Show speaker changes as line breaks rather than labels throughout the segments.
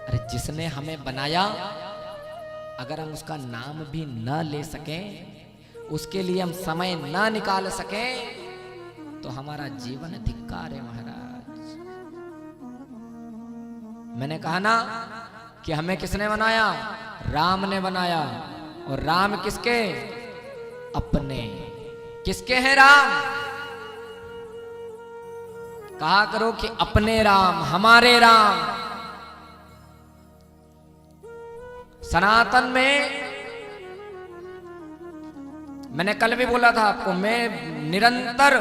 अरे जिसने हमें बनाया, अगर हम उसका नाम भी न ले सकें, उसके लिए हम समय न निकाल सकें, तो हमारा जीवन धिक्कार है महाराज। मैंने कहा ना कि हमें किसने बनाया? राम ने बनाया। और राम किसके? अपने। किसके हैं राम? कहा करो कि अपने राम, हमारे राम। सनातन में मैंने कल भी बोला था आपको, मैं निरंतर,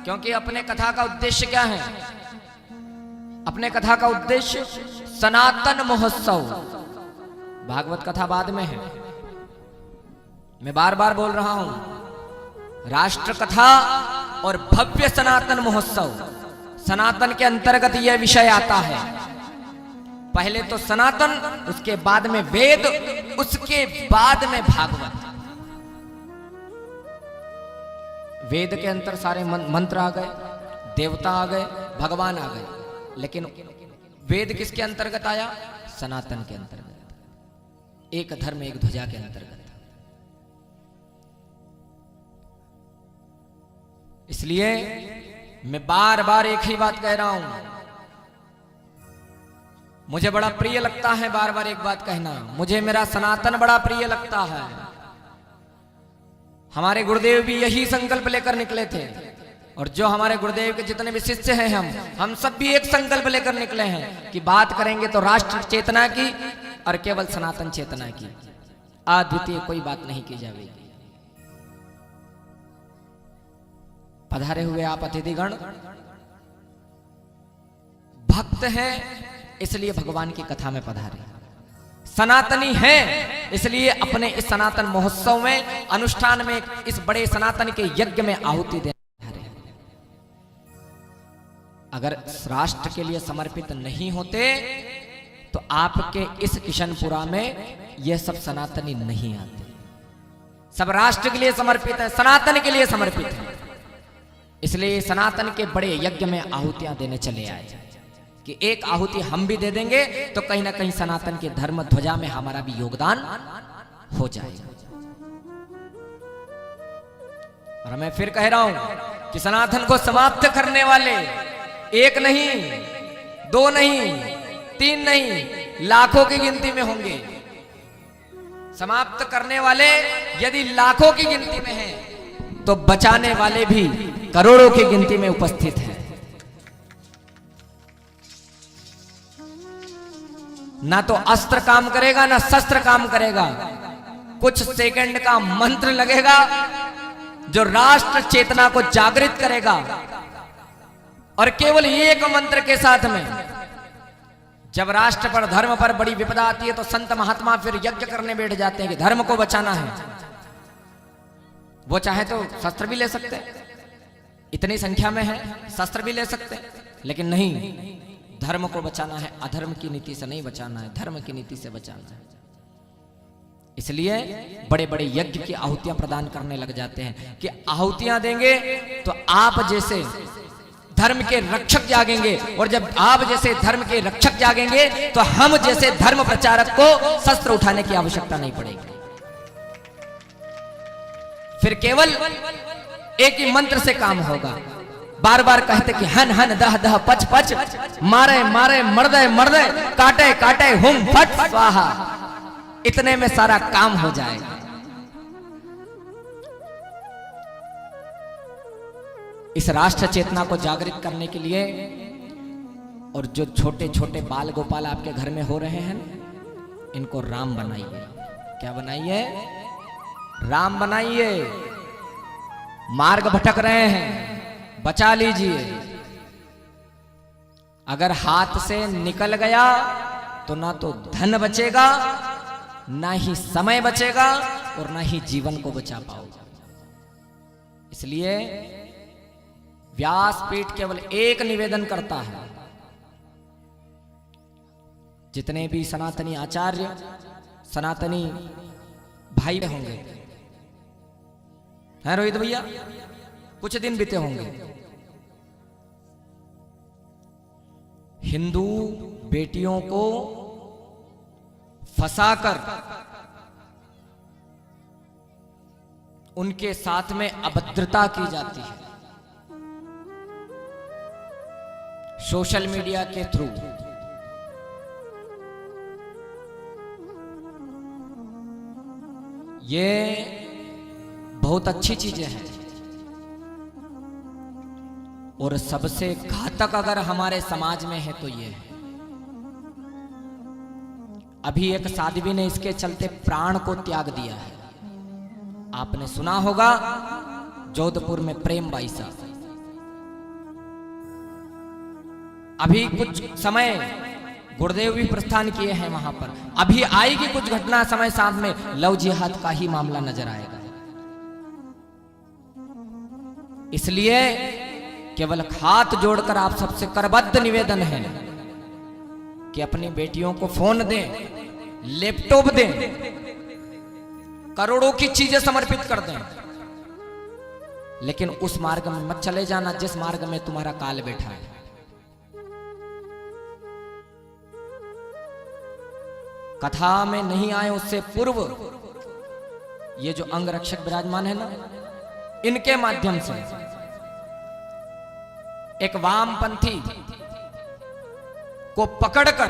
क्योंकि अपने कथा का उद्देश्य क्या है? अपने कथा का उद्देश्य सनातन महोत्सव। भागवत कथा बाद में है, मैं बार बार बोल रहा हूं। राष्ट्र कथा और भव्य सनातन महोत्सव, सनातन के अंतर्गत यह विषय आता है। पहले तो सनातन, उसके बाद में वेद, उसके बाद में भागवत। वेद के अंतर सारे मंत्र आ गए, देवता आ गए, भगवान आ गए, लेकिन वेद किसके अंतर्गत आया? सनातन के अंतर्गत। एक धर्म एक ध्वजा के अंतर्गत। इसलिए मैं बार बार एक ही बात कह रहा हूं। मुझे बड़ा प्रिय लगता है बार बार एक बात कहना, मुझे मेरा सनातन बड़ा प्रिय लगता है। हमारे गुरुदेव भी यही संकल्प लेकर निकले थे, और जो हमारे गुरुदेव के जितने भी शिष्य हैं, हम सब भी एक संकल्प लेकर निकले हैं कि बात करेंगे तो राष्ट्र चेतना की और केवल सनातन चेतना की, अद्वितीय कोई बात नहीं की जाएगी। पधारे हुए आप अतिथिगण, भक्त हैं इसलिए भगवान की कथा में पधारे, सनातनी हैं इसलिए अपने इस सनातन महोत्सव में, अनुष्ठान में, इस बड़े सनातन के यज्ञ में आहुति देने पधारे। अगर राष्ट्र के लिए समर्पित नहीं होते तो आपके इस किशनपुरा में यह सब सनातनी नहीं आते। सब राष्ट्र के लिए समर्पित है, सनातन के लिए समर्पित है। इसलिए सनातन के बड़े यज्ञ में आहुतियां देने चले आए कि एक आहुति हम भी दे देंगे तो कहीं ना कहीं सनातन के धर्म ध्वजा में हमारा भी योगदान हो जाएगा। और मैं फिर कह रहा हूं कि सनातन को समाप्त करने वाले एक नहीं, दो नहीं, तीन नहीं, लाखों की गिनती में होंगे। समाप्त करने वाले यदि लाखों की गिनती में हैं, तो बचाने वाले भी करोड़ों की गिनती में उपस्थित हैं। ना तो अस्त्र काम करेगा, ना शस्त्र काम करेगा। कुछ सेकंड का मंत्र लगेगा जो राष्ट्र चेतना को जागृत करेगा, और केवल एक मंत्र के साथ में जब राष्ट्र पर, धर्म पर बड़ी विपदा आती है तो संत महात्मा फिर यज्ञ करने बैठ जाते हैं कि धर्म को बचाना है। वो चाहे तो शस्त्र भी ले सकते हैं, इतनी संख्या में है, शस्त्र भी ले सकते हैं, लेकिन नहीं, धर्म को बचाना है, अधर्म की नीति से नहीं बचाना है, धर्म की नीति से बचाना है। इसलिए बड़े बड़े यज्ञ की आहुतियां प्रदान करने लग जाते हैं कि आहुतियां देंगे तो आप जैसे धर्म के रक्षक जागेंगे, और जब आप जैसे धर्म के रक्षक जागेंगे तो हम जैसे धर्म प्रचारक को शस्त्र उठाने की आवश्यकता नहीं पड़ेगी। फिर केवल एक ही मंत्र से काम होगा। बार बार कहते कि हन हन दह दह पच पच, मारे मारे मर्दे मर्दे, काटे काटे हुम फट स्वाहा, इतने में सारा काम हो जाएगा। इस राष्ट्र चेतना को जागृत करने के लिए, और जो छोटे छोटे बाल गोपाल आपके घर में हो रहे हैं, इनको राम बनाइए। क्या बनाइए? राम बनाइए। मार्ग भटक रहे हैं, बचा लीजिए। अगर हाथ से निकल गया तो ना तो धन बचेगा, ना ही समय बचेगा, और ना ही जीवन को बचा पाओगे। इसलिए व्यासपीठ केवल एक निवेदन करता है, जितने भी सनातनी आचार्य, सनातनी भाई होंगे, हैं रोहित भैया, कुछ दिन बीते होंगे, हिंदू बेटियों को फंसाकर उनके साथ में अभद्रता की जाती है सोशल मीडिया के थ्रू। ये बहुत अच्छी चीजें हैं और सबसे घातक अगर हमारे समाज में है तो ये है। अभी एक साध्वी ने इसके चलते प्राण को त्याग दिया है। आपने सुना होगा जोधपुर में प्रेम बाई साहब। अभी कुछ समय गुरुदेव भी प्रस्थान किए हैं वहां पर। अभी आएगी कुछ घटना समय साथ में लव जिहाद का ही मामला नजर आएगा। इसलिए केवल हाथ जोड़कर आप सबसे करबद्ध निवेदन है कि अपनी बेटियों को फोन दें, लैपटॉप दें, करोड़ों की चीजें समर्पित कर दें, लेकिन उस मार्ग में मत चले जाना जिस मार्ग में तुम्हारा काल बैठा है। कथा में नहीं आए उससे पूर्व ये जो अंग रक्षक विराजमान है ना, इनके माध्यम से एक वामपंथी को पकड़कर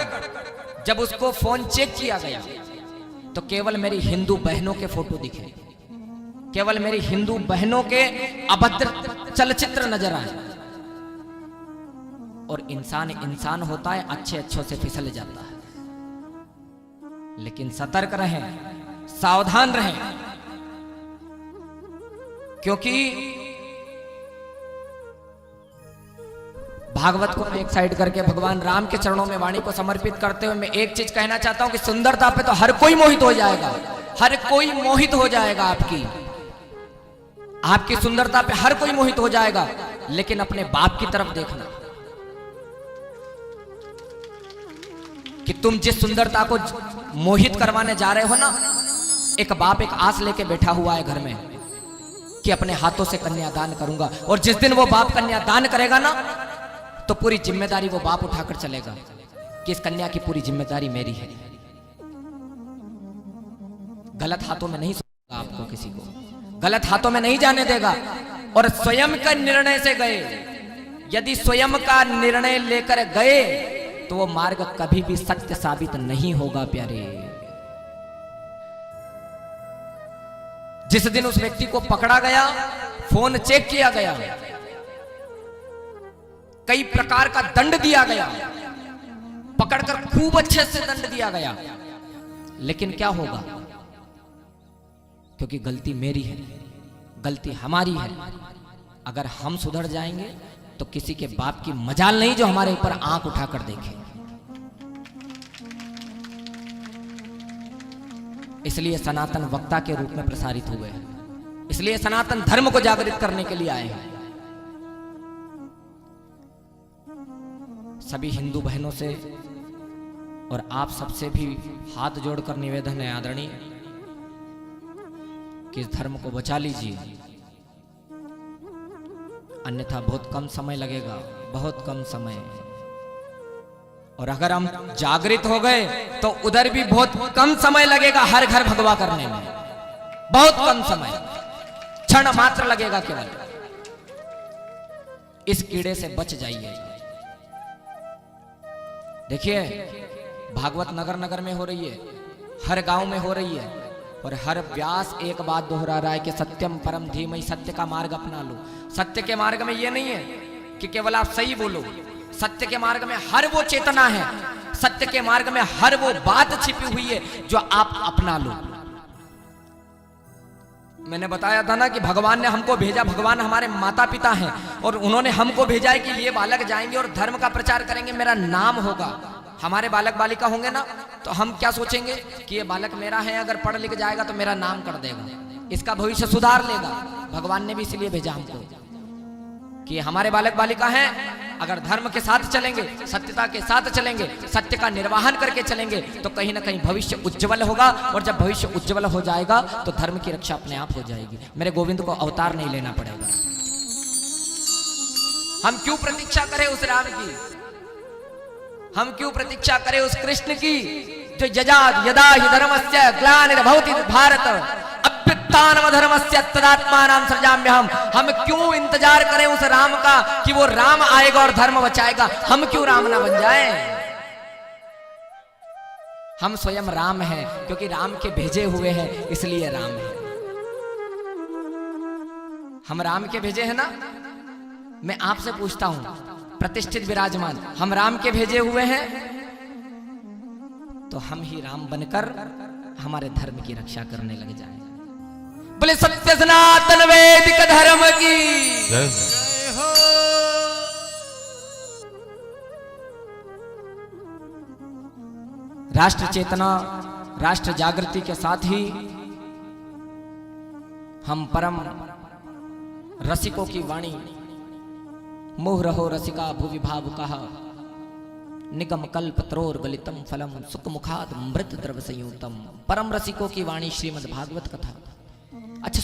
जब उसको फोन चेक किया गया तो केवल मेरी हिंदू बहनों के फोटो दिखे, केवल मेरी हिंदू बहनों के अभद्र चलचित्र नजर आए। और इंसान इंसान होता है, अच्छे अच्छों से फिसल जाता है। लेकिन सतर्क रहें, सावधान रहें, क्योंकि भागवत को एक साइड करके भगवान राम के चरणों में वाणी को समर्पित करते हुए मैं एक चीज कहना चाहता हूं कि सुंदरता पे तो हर कोई मोहित हो जाएगा, हर कोई मोहित हो जाएगा। आपकी सुंदरता पे हर कोई मोहित हो जाएगा, लेकिन अपने बाप की तरफ देखना कि तुम जिस सुंदरता को मोहित करवाने जा रहे हो ना, एक बाप एक आस लेके बैठा हुआ है घर में कि अपने हाथों से कन्यादान करूंगा। और जिस दिन वो बाप कन्यादान करेगा ना, तो पूरी जिम्मेदारी वो बाप उठाकर चलेगा कि इस कन्या की पूरी जिम्मेदारी मेरी है। गलत हाथों में नहीं सोचेगा, आपको किसी को गलत हाथों में नहीं जाने देगा। और स्वयं का निर्णय से गए, यदि स्वयं का निर्णय लेकर गए तो वो मार्ग कभी भी सत्य साबित नहीं होगा प्यारे। जिस दिन उस व्यक्ति को पकड़ा गया, फोन चेक किया गया, कई प्रकार का दंड दिया गया, पकड़कर खूब अच्छे से दंड दिया गया, लेकिन क्या होगा? क्योंकि गलती मेरी है, गलती हमारी है। अगर हम सुधर जाएंगे तो किसी के बाप की मजाल नहीं जो हमारे ऊपर आंख उठाकर देखे। इसलिए सनातन वक्ता के रूप में प्रसारित हुए हैं, इसलिए सनातन धर्म को जागृत करने के लिए आए हैं। सभी हिंदू बहनों से और आप सबसे भी हाथ जोड़कर निवेदन है आदरणीय कि इस धर्म को बचा लीजिए, अन्यथा बहुत कम समय लगेगा, बहुत कम समय। और अगर हम जागृत हो गए तो उधर भी बहुत कम समय लगेगा हर घर भगवा करने में, बहुत कम समय, क्षण मात्र लगेगा केवल। इस कीड़े से बच जाइए। देखिए, भागवत नगर नगर में हो रही है, हर गांव में हो रही है, और हर व्यास एक बात दोहरा रहा है कि सत्यम परम धीमहि, सत्य का मार्ग अपना लो। सत्य के मार्ग में यह नहीं है कि केवल आप सही बोलो, सत्य के मार्ग में हर वो चेतना है, सत्य के मार्ग में हर वो बात छिपी हुई है जो आप अपना लो। मैंने बताया था ना कि भगवान ने हमको भेजा, भगवान हमारे माता पिता हैं और उन्होंने हमको भेजा है कि ये बालक जाएंगे और धर्म का प्रचार करेंगे, मेरा नाम होगा। हमारे बालक बालिका होंगे ना, तो हम क्या सोचेंगे कि ये बालक मेरा है, अगर पढ़ लिख जाएगा तो मेरा नाम कर देगा, इसका भविष्य सुधार लेगा। भगवान ने भी इसलिए भेजा हमको कि हमारे बालक बालिका हैं, अगर धर्म के साथ चलेंगे, सत्यता के साथ चलेंगे, सत्य का निर्वाहन करके चलेंगे तो कहीं ना कहीं भविष्य उज्जवल होगा। और जब भविष्य उज्जवल हो जाएगा तो धर्म की रक्षा अपने आप हो जाएगी। मेरे गोविंद को अवतार नहीं लेना पड़ेगा। हम क्यों प्रतीक्षा करें उस राम की, हम क्यों प्रतीक्षा करें उस कृष्ण की यदा यदा हि धर्मस्य ग्लानिर्भवति भारत अभ्युत्थानमधर्मस्य तदात्मानं सृजाम्यहम्। हम क्यों इंतजार करें उस राम का कि वो राम आएगा और धर्म बचाएगा? हम क्यों राम ना बन जाएं? हम स्वयं राम हैं, क्योंकि राम के भेजे हुए हैं इसलिए राम है। हम राम के भेजे हैं ना। मैं आपसे पूछता हूं, प्रतिष्ठित विराजमान, हम राम के भेजे हुए हैं, तो हम ही राम बनकर हमारे धर्म की रक्षा करने लग जाए। बोले सत्य सनातन वैदिक धर्म की जय हो। राष्ट्र चेतना, राष्ट्र जागृति के साथ ही हम परम रसिकों की वाणी, मोह रहो रसिका भुवि भावुकः, निगम कल्प त्रोर गलितम फलम सुख मुखाद मृत द्रव संयुतम। परम रसिकों की वाणी श्रीमद् भागवत कथा। अच्छा